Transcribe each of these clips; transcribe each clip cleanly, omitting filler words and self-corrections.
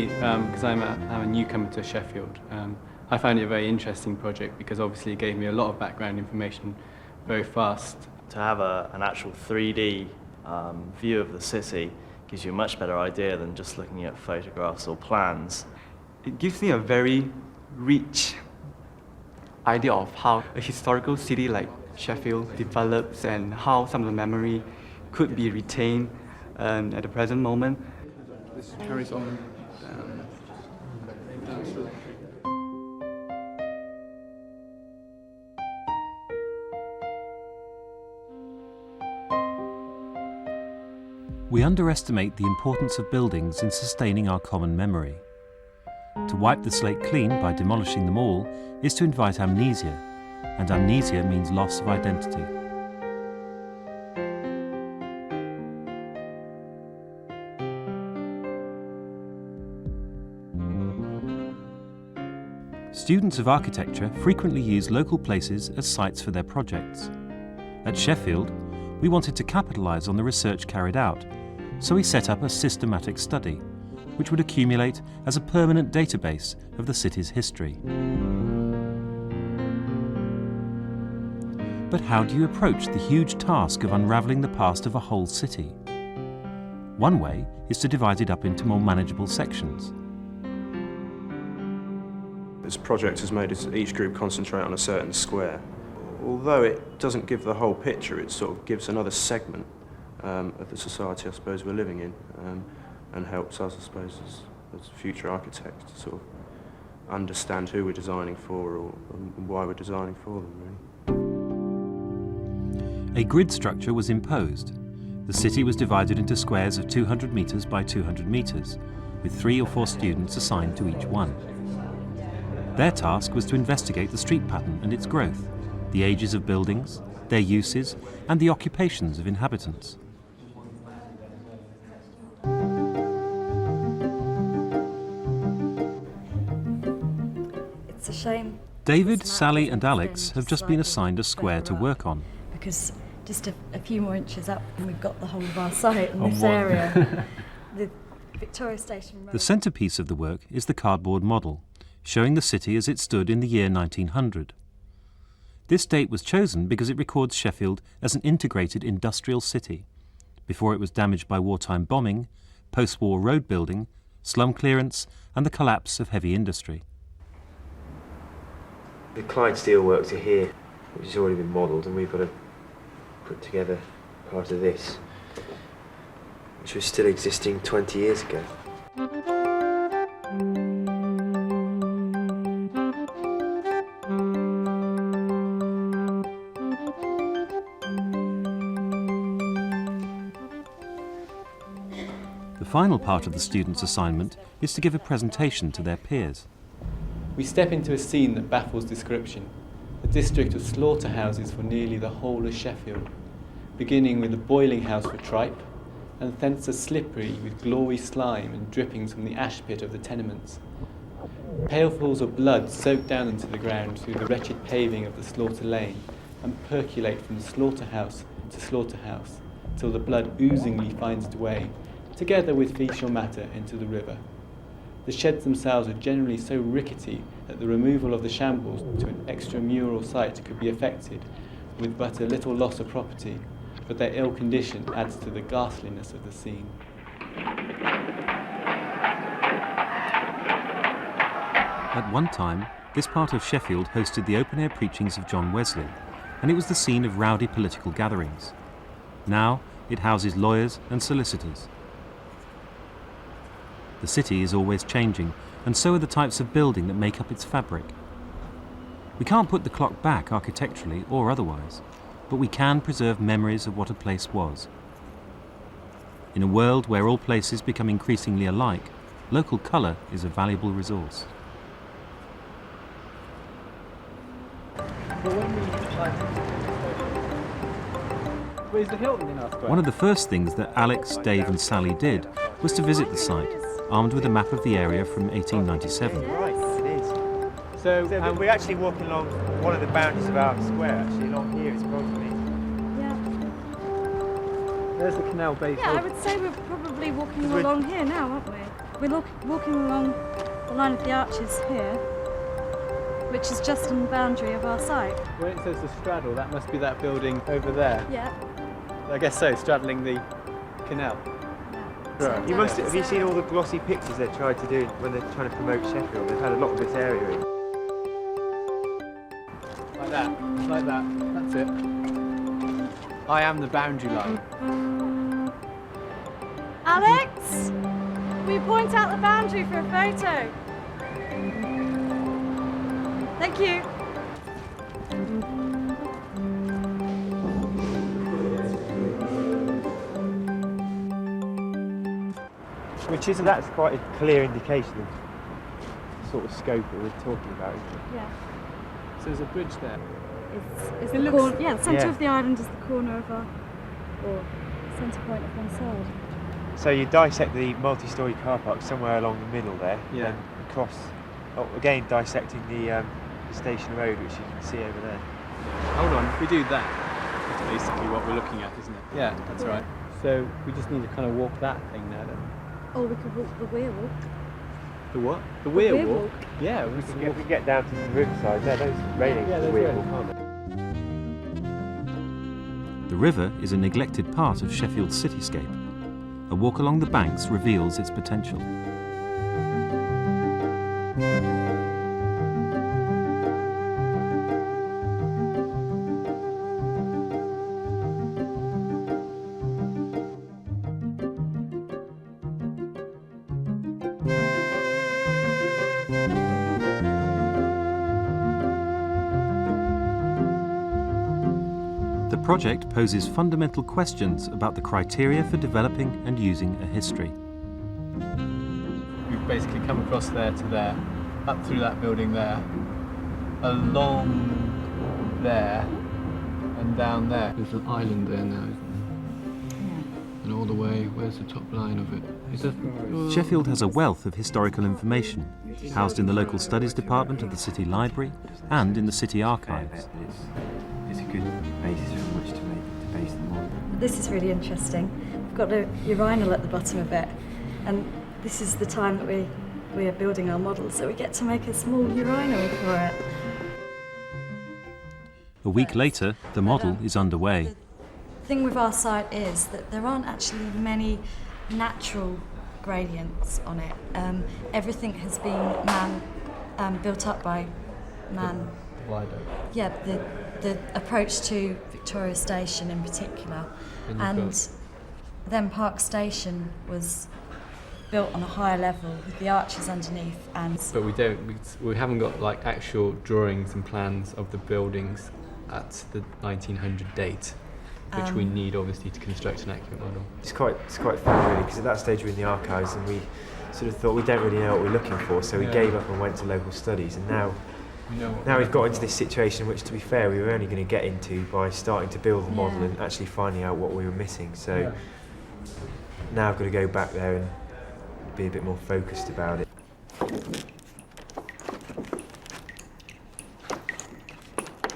me, because I'm a newcomer to Sheffield, I found it a very interesting project because obviously it gave me a lot of background information very fast. To have an actual 3D view of the city gives you a much better idea than just looking at photographs or plans. It gives me a very rich idea of how a historical city like Sheffield develops and how some of the memory could be retained at the present moment. This carries on. We underestimate the importance of buildings in sustaining our common memory. To wipe the slate clean by demolishing them all is to invite amnesia, and amnesia means loss of identity. Students of architecture frequently use local places as sites for their projects. At Sheffield, we wanted to capitalise on the research carried out, so we set up a systematic study, which would accumulate as a permanent database of the city's history. But how do you approach the huge task of unravelling the past of a whole city? One way is to divide it up into more manageable sections. This project has made each group concentrate on a certain square. Although it doesn't give the whole picture, it sort of gives another segment of the society, I suppose, we're living in, and helps us, I suppose, as future architects to sort of understand who we're designing for or why we're designing for them, really. A grid structure was imposed. The city was divided into squares of 200 metres by 200 metres, with 3 or 4 students assigned to each one. Their task was to investigate the street pattern and its growth, the ages of buildings, their uses, and the occupations of inhabitants. It's a shame. David, Sally and Alex have just been assigned a square to work on. Because just a few more inches up and we've got the whole of our site in this area. The Victoria Station Road. The centrepiece of the work is the cardboard model, showing the city as it stood in the year 1900. This date was chosen because it records Sheffield as an integrated industrial city, before it was damaged by wartime bombing, post-war road building, slum clearance and the collapse of heavy industry. The Clyde steelworks are here, which has already been modelled, and we've got to put together part of this, which was still existing 20 years ago. The final part of the students' assignment is to give a presentation to their peers. We step into a scene that baffles description, a district of slaughterhouses for nearly the whole of Sheffield, beginning with a boiling house for tripe, and thence a slippery with glory slime and drippings from the ash pit of the tenements. Pailfuls of blood soak down into the ground through the wretched paving of the slaughter lane and percolate from slaughterhouse to slaughterhouse, till the blood oozingly finds its way, together with faecal matter, into the river. The sheds themselves are generally so rickety that the removal of the shambles to an extramural site could be effected with but a little loss of property, but their ill condition adds to the ghastliness of the scene. At one time, this part of Sheffield hosted the open-air preachings of John Wesley, and it was the scene of rowdy political gatherings. Now, it houses lawyers and solicitors. The city is always changing, and so are the types of building that make up its fabric. We can't put the clock back architecturally or otherwise, but we can preserve memories of what a place was. In a world where all places become increasingly alike, local colour is a valuable resource. One of the first things that Alex, Dave and Sally did was to visit the site, armed with a map of the area from 1897. Right, it is. So we're actually walking along one of the boundaries of our square, actually, along here it's probably. Yeah. There's the canal basin. Yeah, I would say we're probably walking along here now, aren't we? We're walking along the line of the arches here, which is just on the boundary of our site. Where it says the straddle, that must be that building over there. Yeah. I guess so, straddling the canal. Right. Have you seen all the glossy pictures they've tried to do when they're trying to promote Sheffield? They've had a lot of this area in. Like that, that's it. I am the boundary line. Alex, will you point out the boundary for a photo? Thank you. Which is that's quite a clear indication of the sort of scope that we're talking about, isn't it? Yeah. So there's a bridge there. It's the corner. Yeah, the centre of the island is the corner of our, or centre point of one side. So you dissect the multi-storey car park somewhere along the middle there, Yeah. and across, again dissecting the station road, which you can see over there. Hold on, if we do that, that's basically what we're looking at, isn't it? Yeah, that's right. So we just need to kind of walk that thing now then. Or we could walk the weir walk. The what? The weir weir walk? walk. Yeah, We can get down to the riverside there, those railings Yeah, are those weird, railings. aren't they? The river is a neglected part of Sheffield's cityscape. A walk along the banks reveals its potential. The project poses fundamental questions about the criteria for developing and using a history. we've basically come across there to there, up through that building there, along there, and down there. There's an island there now, isn't there? Yeah. And all the way, where's the top line of it? Is that... Sheffield has a wealth of historical information, housed in the local studies department of the City Library and in the City Archives. It's a good basis from which to base the model. This is really interesting. We've got a urinal at the bottom of it, and this is the time that we are building our model, so we get to make a small urinal for it. A week later, the model is underway. The thing with our site is that there aren't actually many natural gradients on it. Everything has been built up by man. Yeah, the approach to Victoria Station in particular, and then Park Station was built on a higher level with the arches underneath. And But we haven't got like actual drawings and plans of the buildings at the 1900 date, which we need obviously to construct an accurate model. It's quite fun really, because at that stage we're in the archives and we sort of thought we don't really know what we're looking for, so we gave up and went to local studies, and now we've got into this situation which, to be fair, we were only going to get into by starting to build the model and actually finding out what we were missing. So now I've got to go back there and be a bit more focused about it.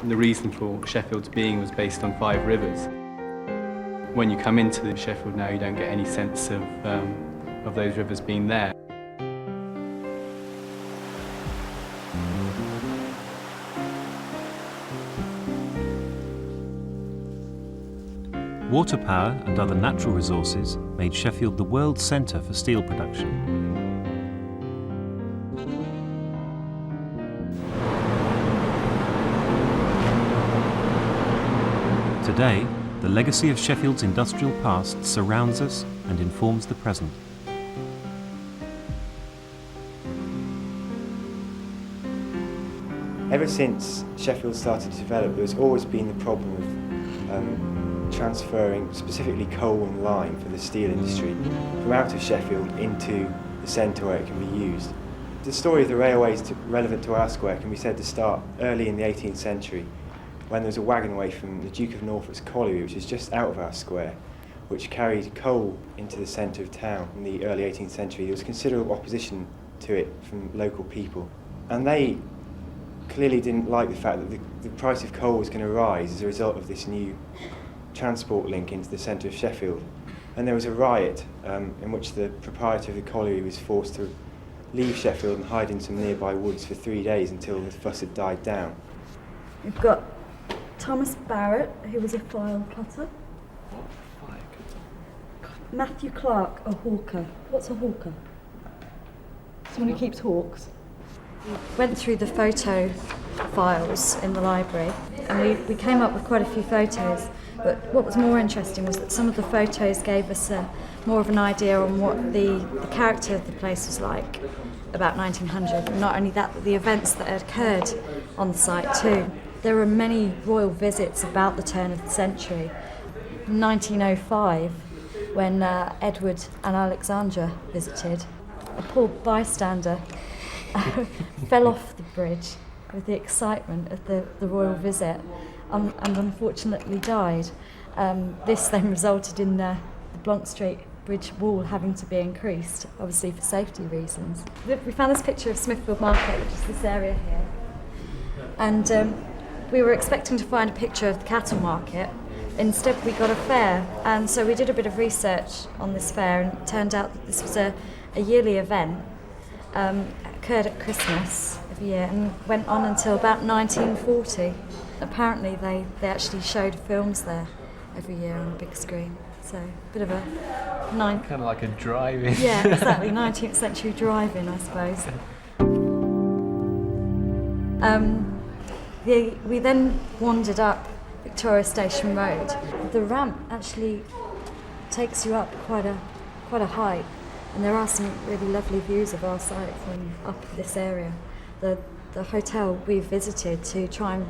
And the reason for Sheffield's being was based on 5 rivers. When you come into Sheffield now, you don't get any sense of those rivers being there. Water power and other natural resources made Sheffield the world's centre for steel production. Today, the legacy of Sheffield's industrial past surrounds us and informs the present. Ever since Sheffield started to develop, there's always been the problem of transferring specifically coal and lime for the steel industry from out of Sheffield into the centre where it can be used. The story of the railways relevant to our square can be said to start early in the 18th century, when there was a waggonway from the Duke of Norfolk's colliery, which is just out of our square, which carried coal into the centre of town in the early 18th century. There was considerable opposition to it from local people, and they clearly didn't like the fact that the price of coal was going to rise as a result of this new transport link into the centre of Sheffield. And there was a riot in which the proprietor of the colliery was forced to leave Sheffield and hide in some nearby woods for 3 days until the fuss had died down. We've got Thomas Barrett, who was a file cutter. Matthew Clark, a hawker. What's a hawker? Someone who keeps hawks. We went through the photo files in the library and we came up with quite a few photos, but what was more interesting was that some of the photos gave us more of an idea on what the character of the place was like about 1900, and not only that, but the events that had occurred on the site too. There were many royal visits about the turn of the century. In 1905, when Edward and Alexandra visited, a poor bystander fell off the bridge with the excitement of the royal visit and unfortunately died. This then resulted in the Blount Street Bridge wall having to be increased, obviously for safety reasons. We found this picture of Smithfield Market, which is this area here, and we were expecting to find a picture of the cattle market. Instead we got a fair, and so we did a bit of research on this fair, and it turned out that this was a yearly event. Occurred at Christmas every year and went on until about 1940. Apparently they actually showed films there every year on a big screen, so a bit of a Kind of like a drive-in. Yeah, exactly, 19th century drive-in, I suppose. We then wandered up Victoria Station Road. The ramp actually takes you up quite a height, and there are some really lovely views of our site from up this area. The hotel we visited to try and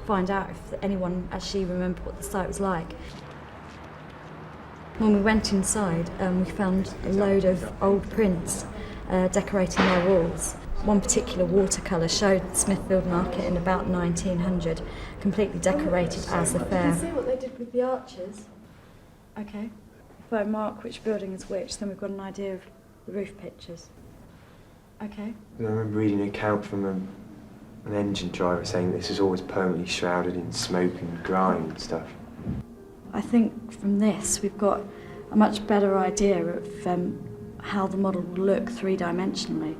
find out if anyone actually remembered what the site was like. When we went inside, we found a load of old prints decorating their walls. One particular watercolour showed Smithfield Market in about 1900, completely decorated as the fair. Can you see what they did with the arches? Okay. If I mark which building is which, then we've got an idea of the roof pictures. Okay. And I remember reading an account from an engine driver saying this was always permanently shrouded in smoke and grime and stuff. I think from this we've got a much better idea of how the model will look three-dimensionally.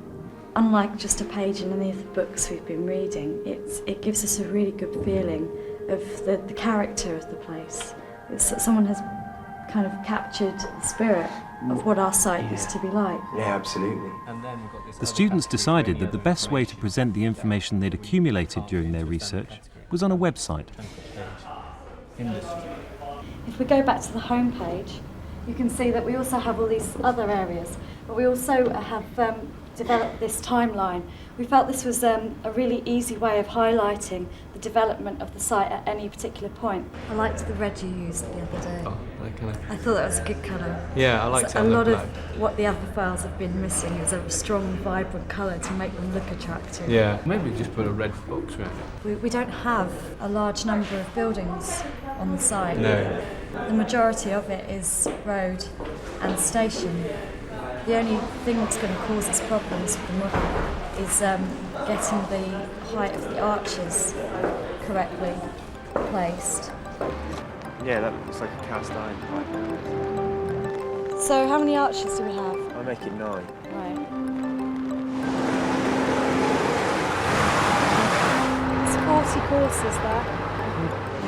Unlike just a page in any of the books we've been reading, it gives us a really good feeling of the character of the place. Someone has kind of captured the spirit of what our site used to be like. Yeah, absolutely. The students decided that the best way to present the information they'd accumulated during their research was on a website. If we go back to the home page, you can see that we also have all these other areas, but we also have developed this timeline. We felt this was a really easy way of highlighting the development of the site at any particular point. I liked the red you used the other day. Oh, that colour. I thought that was a good colour. Yeah, I liked it. A lot of what the other files have been missing is a strong, vibrant colour to make them look attractive. Yeah, maybe just put a red box around it. We don't have a large number of buildings on the site. No. The majority of it is road and station. The only thing that's going to cause us problems with the model is getting the height of the arches correctly placed. Yeah, that looks like a cast iron pipe. So how many arches do we have? I'll make it 9. Right. It's 40 courses there.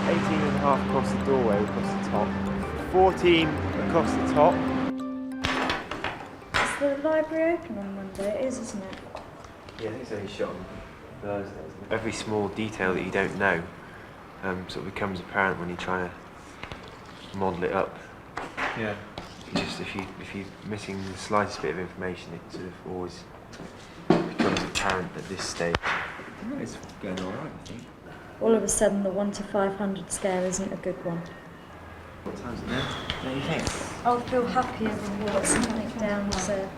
18 and a half across the doorway, across the top. 14 across the top. Is the library open on Monday? It is, isn't it? Yeah, I think it's only shot on Thursday. Every small detail that you don't know sort of becomes apparent when you're trying to model it up. Yeah. If you're missing the slightest bit of information, it sort of always becomes apparent at this stage. It's going all right, I think. All of a sudden, the 1 to 500 scale isn't a good one. What time's it now? Don't you think? I'll feel happier than what's something down as a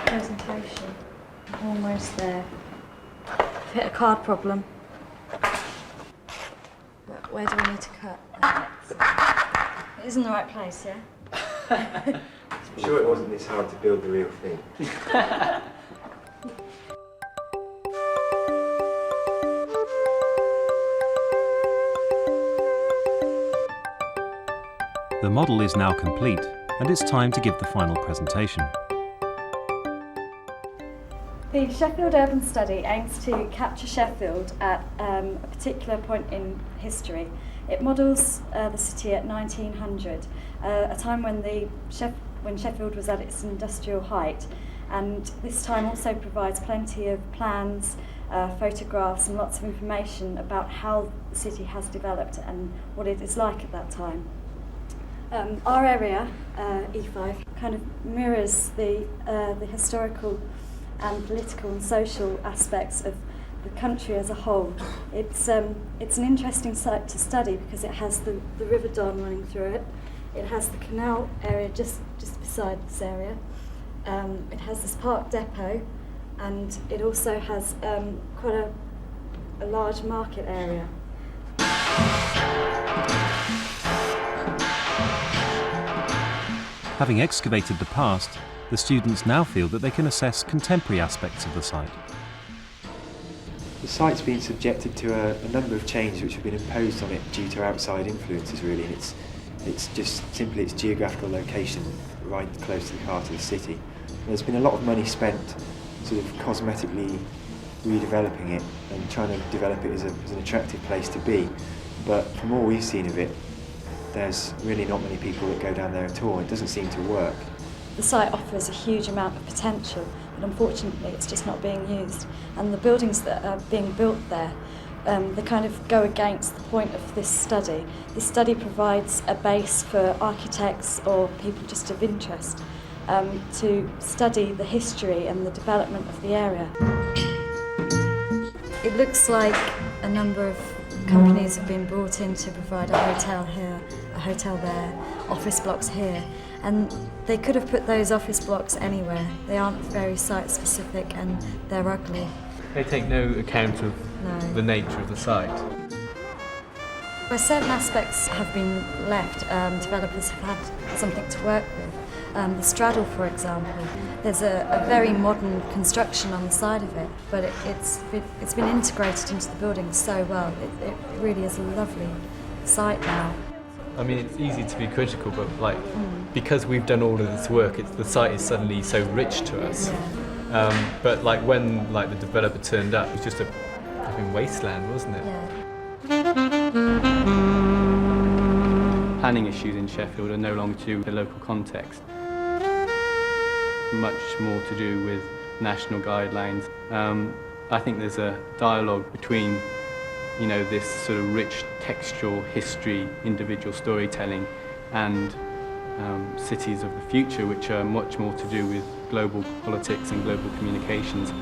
presentation. Almost there. I've hit a card problem. But where do I need to cut? It is in the right place, yeah? I'm sure it wasn't this hard to build the real thing. The model is now complete, and it's time to give the final presentation. The Sheffield Urban Study aims to capture Sheffield at a particular point in history. It models the city at 1900, a time when Sheffield was at its industrial height, and this time also provides plenty of plans, photographs and lots of information about how the city has developed and what it is like at that time. Our area, E5, kind of mirrors the historical and political and social aspects of the country as a whole. It's an interesting site to study because it has the River Don running through it. It has the canal area just beside this area. It has this park depot, and it also has quite a large market area. Having excavated the past, the students now feel that they can assess contemporary aspects of the site. The site's been subjected to a number of changes which have been imposed on it due to outside influences, really, and it's just simply its geographical location right close to the heart of the city. There's been a lot of money spent sort of cosmetically redeveloping it and trying to develop it as an attractive place to be, but from all we've seen of it, there's really not many people that go down there at all. It doesn't seem to work. The site offers a huge amount of potential, but unfortunately it's just not being used. And the buildings that are being built there, they kind of go against the point of this study. This study provides a base for architects or people just of interest to study the history and the development of the area. It looks like a number of companies have been brought in to provide a hotel here, a hotel there, office blocks here. And they could have put those office blocks anywhere. They aren't very site specific and they're ugly. They take no account of the nature of the site. Where certain aspects have been left, developers have had something to work with. The straddle, for example, there's a very modern construction on the side of it, but it's been integrated into the building so well. It really is a lovely site now. I mean, it's easy to be critical, but because we've done all of this work, the site is suddenly so rich to us. Yeah. But when the developer turned up, it was just a fucking wasteland, wasn't it? Yeah. Planning issues in Sheffield are no longer to the local context. Much more to do with national guidelines. I think there's a dialogue between this sort of rich textual history, individual storytelling, and cities of the future, which are much more to do with global politics and global communications.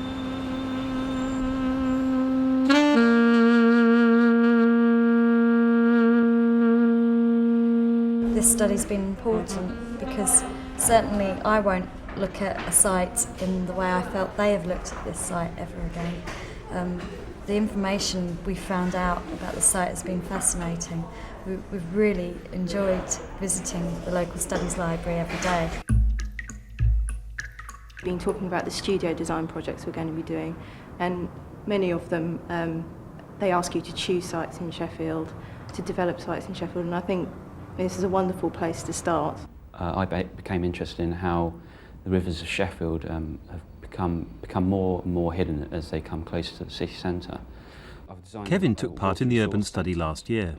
This study's been important because certainly I won't look at a site in the way I felt they have looked at this site ever again. The information we found out about the site has been fascinating. We've really enjoyed visiting the local studies library every day. We've been talking about the studio design projects we're going to be doing, and many of them, they ask you to choose sites in Sheffield, to develop sites in Sheffield, and I think this is a wonderful place to start. I became interested in how the rivers of Sheffield have become more and more hidden as they come closer to the city centre. Kevin took part in the urban study last year.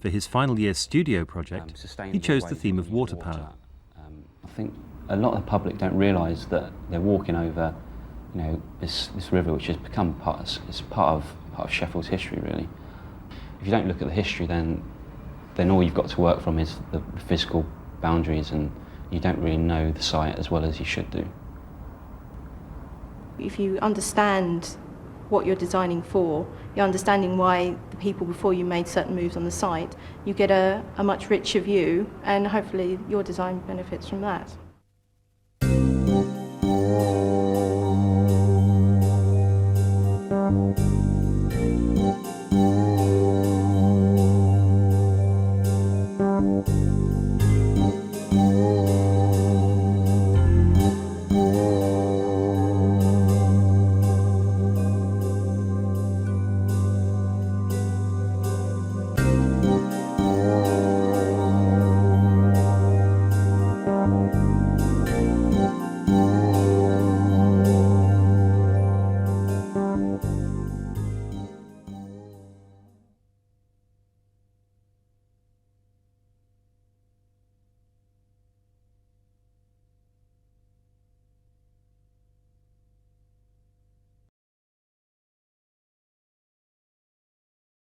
For his final year studio project, he chose the theme of water power. I think a lot of the public don't realise that they're walking over, this river, which has become part of Sheffield's history, really. If you don't look at the history, then all you've got to work from is the physical boundaries, and you don't really know the site as well as you should do. If you understand what you're designing for, you're understanding why the people before you made certain moves on the site, you get a much richer view, and hopefully your design benefits from that.